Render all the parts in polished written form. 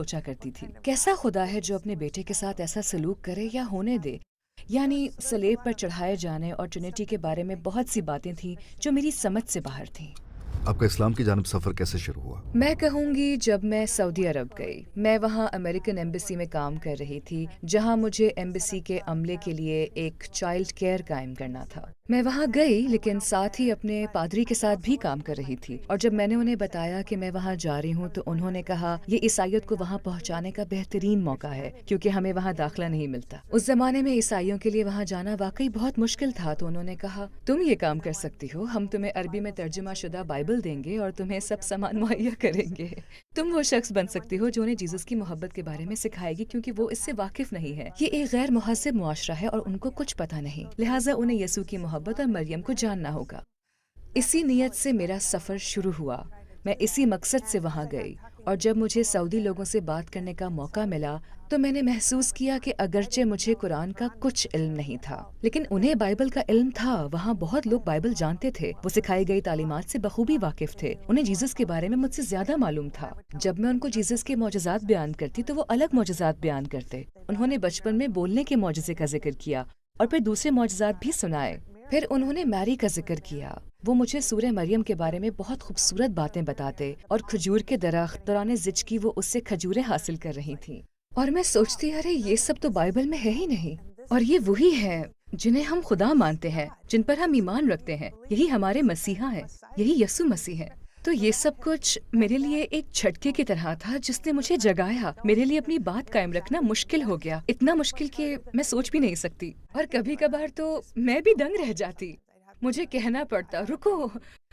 सोचा करती थी, कैसा खुदा है जो अपने बेटे के साथ ऐसा सलूक करे या होने दे। यानी सलेब पर चढ़ाए जाने और ट्रिनिटी के बारे में बहुत सी बातें थीं जो मेरी समझ से बाहर थीं। आपका इस्लाम की जानब सफ़र कैसे शुरू हुआ? मैं कहूँगी जब मैं सऊदी अरब गई। मैं वहाँ अमेरिकन एम्बेसी में काम कर रही थी, जहाँ मुझे एम्बेसी के अमले के लिए एक चाइल्ड केयर कायम करना था। मैं वहाँ गई, लेकिन साथ ही अपने पादरी के साथ भी काम कर रही थी। और जब मैंने उन्हें बताया कि मैं वहाँ जा रही हूँ, तो उन्होंने कहा ये ईसाइयत को वहाँ पहुँचाने का बेहतरीन मौका है, क्योंकि हमें वहाँ दाखिला नहीं मिलता। उस जमाने में ईसाइयों के लिए वहाँ जाना वाकई बहुत मुश्किल था। तो उन्होंने कहा तुम ये काम कर सकती हो, हम तुम्हें अरबी में तर्जुमा शुदा बाइबल देंगे और तुम्हें सब सामान मुहैया करेंगे। तुम वो शख्स बन सकती हो जो उन्हें जीसस की मोहब्बत के बारे में सिखाएगी, क्योंकि वो इससे वाकिफ नहीं है। ये एक गैर मुहस्सिब मुआशरा है और उनको कुछ पता नहीं, लिहाजा उन्हें यसू की मोहब्बत और मरियम को जानना होगा। इसी नीयत से मेरा सफ़र शुरू हुआ। मैं इसी मकसद से वहाँ गई, और जब मुझे सऊदी लोगों से बात करने का मौका मिला, तो मैंने महसूस किया कि अगरचे मुझे कुरान का कुछ इल्म नहीं था, लेकिन उन्हें बाइबल का इल्म था। वहाँ बहुत लोग बाइबल जानते थे, वो सिखाई गई तालीमात से बखूबी वाकिफ थे। उन्हें जीसस के बारे में मुझसे ज्यादा मालूम था। जब मैं उनको जीसस के मौजज़ात बयान करती, तो वो अलग मौजज़ात बयान करते। उन्होंने बचपन में बोलने के मौजज़े का जिक्र किया और फिर दूसरे मौजज़ात भी सुनाए। फिर उन्होंने मैरी का जिक्र किया। वो मुझे सूरह मरियम के बारे में बहुत खूबसूरत बातें बताते, और खजूर के दरख्त दौरान जिज की वो उससे खजूरें हासिल कर रही थीं। और मैं सोचती, अरे ये सब तो बाइबल में है ही नहीं, और ये वही है जिन्हें हम खुदा मानते हैं, जिन पर हम ईमान रखते हैं। यही हमारे मसीहा है, यही यसु मसीह है। तो ये सब कुछ मेरे लिए एक झटके की तरह था जिसने मुझे जगाया। मेरे लिए अपनी बात कायम रखना मुश्किल हो गया, इतना मुश्किल कि मैं सोच भी नहीं सकती। और कभी कभार तो मैं भी दंग रह जाती। मुझे कहना पड़ता, रुको,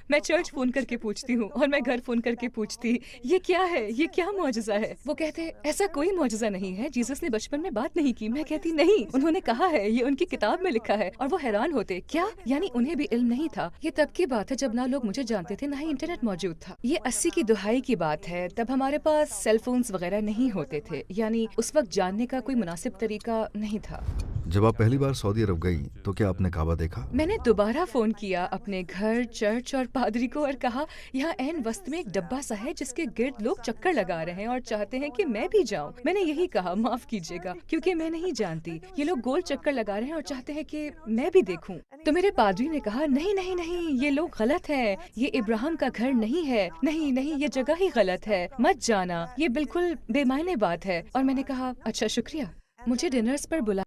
मैं चर्च फोन करके पूछती हूँ, और मैं घर फोन करके पूछती, ये क्या है, ये क्या मौजज़ा है। वो कहते ऐसा कोई मौजज़ा नहीं है, जीसस ने बचपन में बात नहीं की। मैं कहती नहीं, उन्होंने कहा है, ये उनकी किताब में लिखा है। और वो हैरान होते, क्या, यानी उन्हें भी इल्म नहीं था। ये तब की बात है जब ना लोग मुझे जानते थे, ना ही इंटरनेट मौजूद था। ये 80 की दुहाई की बात है। तब हमारे पास सेल फोन्स वगैरह नहीं होते थे, यानी उस वक्त जानने का कोई मुनासिब तरीका नहीं था। जब आप पहली बार सऊदी अरब गई तो क्या आपने काबा देखा? मैंने दोबारा फोन किया अपने घर, चर्च और पादरी को, और कहा यहाँ ऐन वस्त में एक डब्बा सा है जिसके गिर्द लोग चक्कर लगा रहे हैं और चाहते हैं कि मैं भी जाऊँ। मैंने यही कहा, माफ कीजिएगा, क्योंकि मैं नहीं जानती। ये लोग गोल चक्कर लगा रहे हैं और चाहते हैं कि मैं भी देखूं। तो मेरे पादरी ने कहा, नहीं नहीं नहीं, ये लोग गलत हैं, ये इब्राहिम का घर नहीं है, नहीं नहीं, ये जगह ही गलत है, मत जाना, ये बिल्कुल बेमायने बात है। और मैंने कहा, अच्छा शुक्रिया। मुझे डिनर्स पर बुला